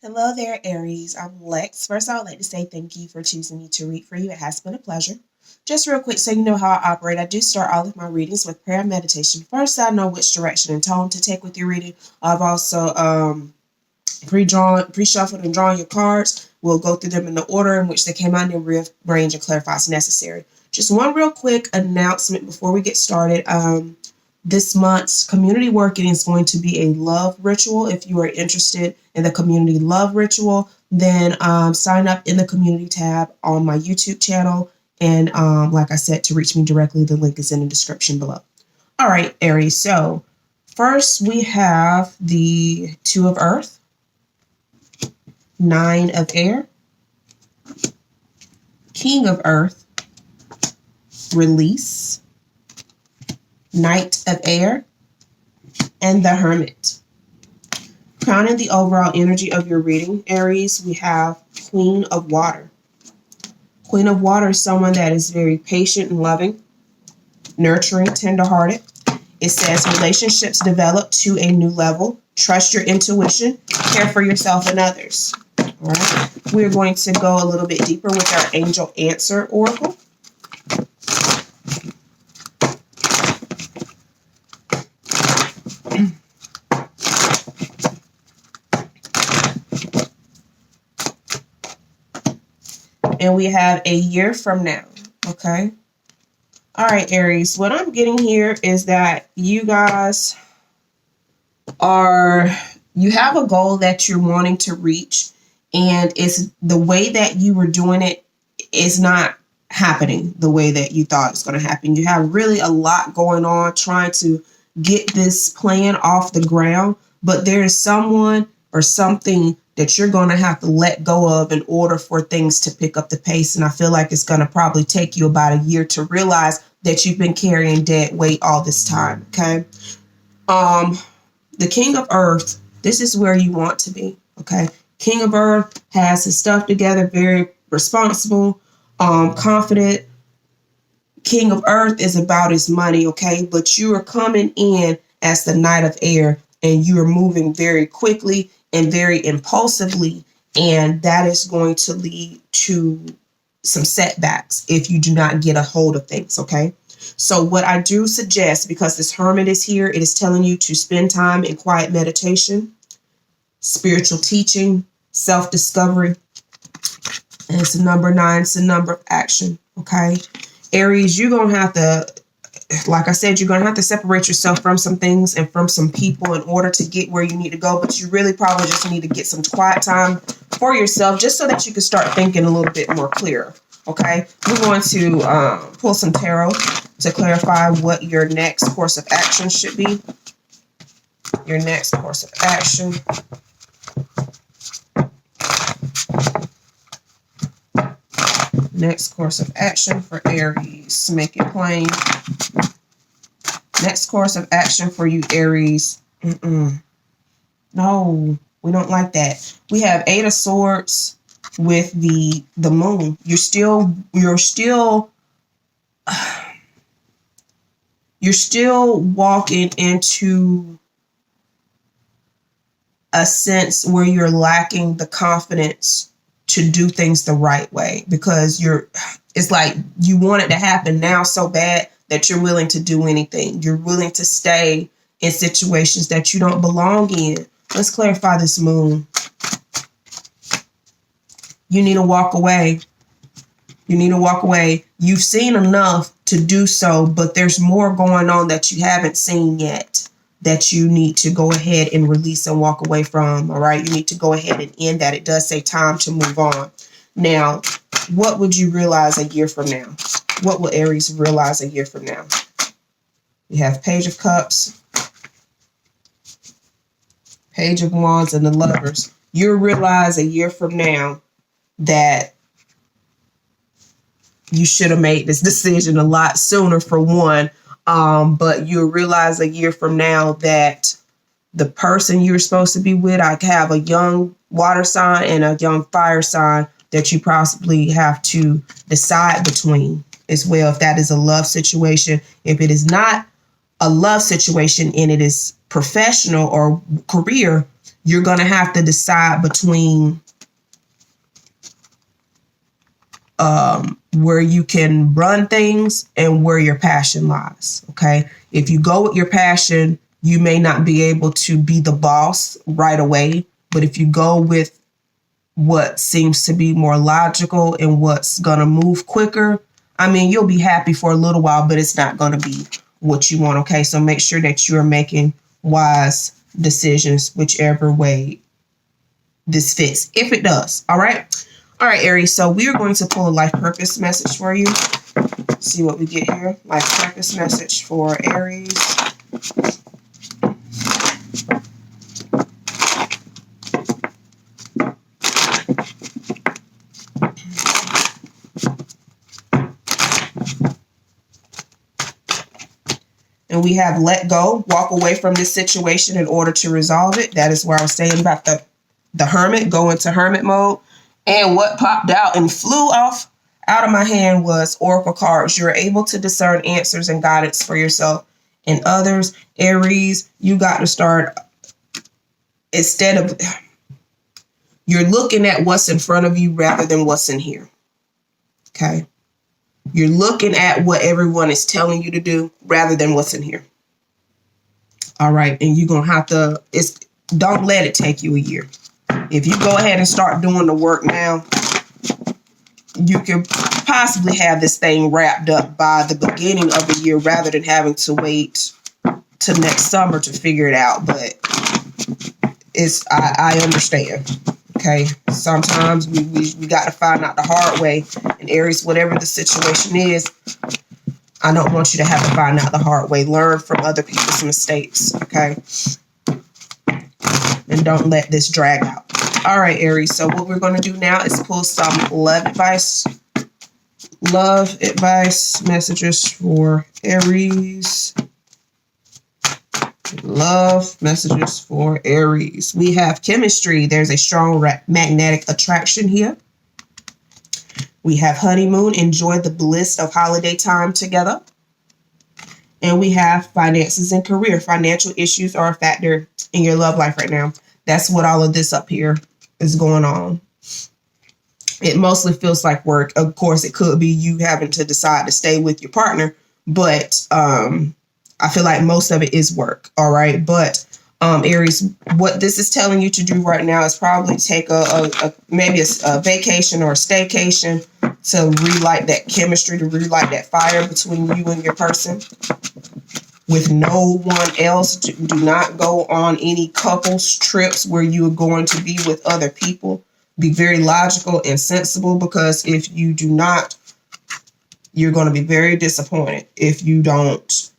Hello there, Aries. I'm Lex. First, I would like to say thank you for choosing me to read for you. It has been a pleasure. Just real quick, so you know how I operate, I do start all of my readings with prayer and meditation. First, I know which direction and tone to take with your reading. I've also pre-shuffled and drawn your cards. We'll go through them in the order in which they came out and rearrange and clarify as necessary. Just one real quick announcement before we get started. This month's community working is going to be a love ritual. If you are interested in the community love ritual, then sign up in the community tab on my YouTube channel. And like I said, to reach me directly, the link is in the description below. All right, Aries. So first we have the Two of Earth, Nine of Air, King of Earth, Release, Knight of Air, and the Hermit. Crowning the overall energy of your reading, Aries, we have Queen of Water. Queen of Water is someone that is very patient and loving, nurturing, tenderhearted. It says relationships develop to a new level. Trust your intuition. Care for yourself and others. All right. We're going to go a little bit deeper with our Angel Answer Oracle. And we have a year from now. Okay. All right, Aries. What I'm getting here is that you guys you have a goal that you're wanting to reach, and it's the way that you were doing it is not happening the way that you thought it's going to happen. You have really a lot going on trying to get this plan off the ground, but there is someone or something that you're going to have to let go of in order for things to pick up the pace. And I feel like it's going to probably take you about a year to realize that you've been carrying dead weight all this time. Okay. The King of Earth, this is where you want to be. Okay. King of Earth has his stuff together, very responsible, confident. King of Earth is about his money. Okay. But you are coming in as the Knight of Air, and you are moving very quickly and very impulsively, and that is going to lead to some setbacks if you do not get a hold of things. Okay. So what I do suggest, because this Hermit is here, it is telling you to spend time in quiet meditation, spiritual teaching, self-discovery. And it's a number 9, it's a number of action. Okay. Aries, you're going to have to, like I said, you're going to have to separate yourself from some things and from some people in order to get where you need to go. But you really probably just need to get some quiet time for yourself just so that you can start thinking a little bit more clear. Okay. We're going to pull some tarot to clarify what your next course of action should be. Your next course of action. Next course of action for Aries. Make it plain. Next course of action for you, Aries. No, we don't like that. We have 8 of Swords with the Moon. You're still walking into a sense where you're lacking the confidence to do things the right way, because it's like you want it to happen now so bad that you're willing to do anything. You're willing to stay in situations that you don't belong in. Let's clarify this Moon. You need to walk away. You need to walk away. You've seen enough to do so, but there's more going on that you haven't seen yet that you need to go ahead and release and walk away from. All right. You need to go ahead and end that. It does say time to move on. Now, what would you realize a year from now? What will Aries realize a year from now? We have Page of Cups, Page of Wands, and the Lovers. You'll realize a year from now that you should have made this decision a lot sooner, for one. But you'll realize a year from now that the person you're supposed to be with, I have a young water sign and a young fire sign that you possibly have to decide between as well. If that is a love situation, if it is not a love situation and it is professional or career, you're going to have to decide between where you can run things and where your passion lies. Okay. If you go with your passion, you may not be able to be the boss right away. But if you go with what seems to be more logical and what's going to move quicker, I mean, you'll be happy for a little while, but it's not going to be what you want. Okay. So make sure that you're making wise decisions, whichever way this fits, if it does. All right. All right, Aries. So we are going to pull a life purpose message for you. See what we get here. Life purpose message for Aries. And we have let go, walk away from this situation in order to resolve it. That is where I was saying about the hermit, go into hermit mode. And what popped out and flew off out of my hand was oracle cards. You're able to discern answers and guidance for yourself and others. Aries, you got to start, instead of, you're looking at what's in front of you rather than what's in here. Okay. You're looking at what everyone is telling you to do rather than what's in here. All right. And you're going to have to, don't let it take you a year. If you go ahead and start doing the work now, you can possibly have this thing wrapped up by the beginning of the year rather than having to wait till next summer to figure it out. But I understand. Okay. Sometimes we got to find out the hard way. And Aries, whatever the situation is, I don't want you to have to find out the hard way. Learn from other people's mistakes. Okay. And don't let this drag out. All right, Aries. So what we're going to do now is pull some love advice. Love advice messages for Aries. Love messages for Aries. We have chemistry. There's a strong magnetic attraction here. We have honeymoon. Enjoy the bliss of holiday time together. And we have finances and career. Financial issues are a factor in your love life right now. That's what all of this up here is going on. It mostly feels like work. Of course, it could be you having to decide to stay with your partner, but I feel like most of it is work. All right. But Aries, what this is telling you to do right now is probably take maybe a vacation or a staycation to relight that chemistry, to relight that fire between you and your person. With no one else. Do not go on any couples trips where you are going to be with other people. Be very logical and sensible, because if you do not, you're going to be very disappointed if you don't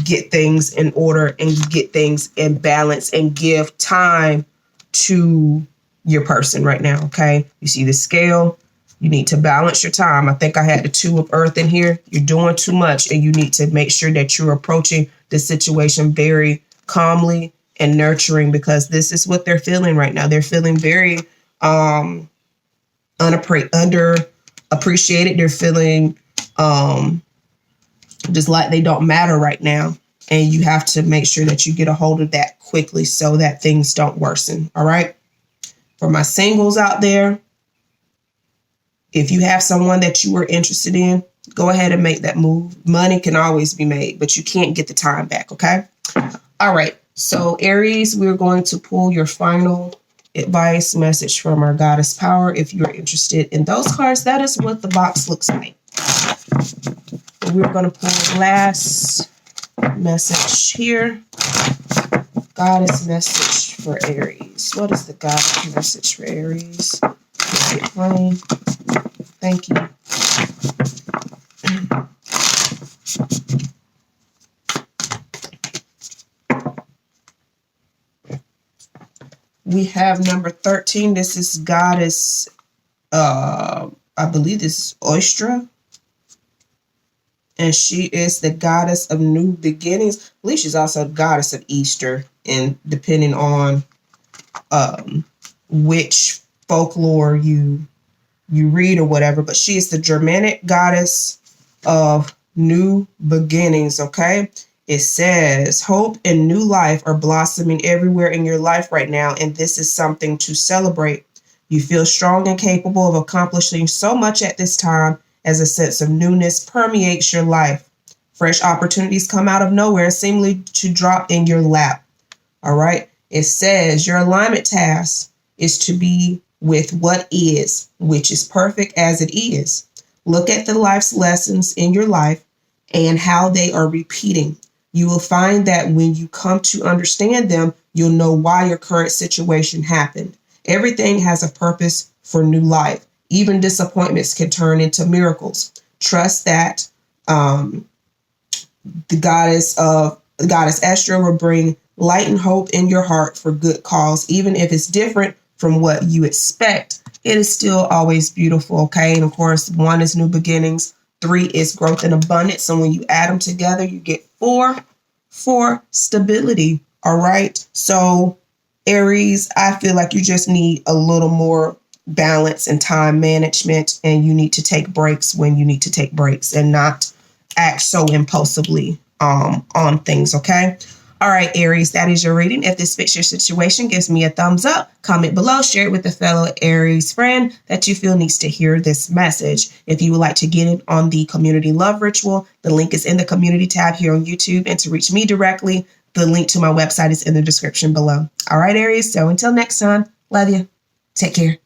get things in order and get things in balance and give time to your person right now. Okay. You see the scale. You need to balance your time. I think I had the 2 of earth in here. You're doing too much, and you need to make sure that you're approaching the situation very calmly and nurturing, because this is what they're feeling right now. They're feeling very underappreciated. They're feeling just like they don't matter right now. And you have to make sure that you get a hold of that quickly so that things don't worsen. All right. For my singles out there, if you have someone that you are interested in, go ahead and make that move. Money can always be made, but you can't get the time back. Okay. All right. So Aries, we're going to pull your final advice message from our goddess power. If you're interested in those cards, that is what the box looks like. We're going to pull the last message here. Goddess message for Aries. What is the goddess message for Aries? Make it plain. Thank you. We have number 13. This is goddess, I believe this is Oystra. And she is the goddess of new beginnings. I believe she's also the goddess of Easter, and depending on which folklore you read or whatever, but she is the Germanic goddess of new beginnings. Okay. It says, hope and new life are blossoming everywhere in your life right now, and this is something to celebrate. You feel strong and capable of accomplishing so much at this time as a sense of newness permeates your life. Fresh opportunities come out of nowhere, seemingly to drop in your lap. All right. It says your alignment task is to be with what is, which is perfect as it is. Look at the life's lessons in your life and how they are repeating. You will find that when you come to understand them, you'll know why your current situation happened. Everything has a purpose for new life. Even disappointments can turn into miracles. Trust that the goddess Esther will bring light and hope in your heart for good cause. Even if it's different from what you expect, it is still always beautiful. Okay. And of course, 1 is new beginnings. 3 is growth and abundance. So when you add them together, you get 4 for stability. All right. So Aries, I feel like you just need a little more balance and time management, and you need to take breaks when you need to take breaks and not act so impulsively on things. Okay. All right, Aries, that is your reading. If this fits your situation, gives me a thumbs up, comment below, share it with a fellow Aries friend that you feel needs to hear this message. If you would like to get in on the community love ritual, the link is in the community tab here on YouTube. And to reach me directly, the link to my website is in the description below. All right, Aries. So until next time, love you. Take care.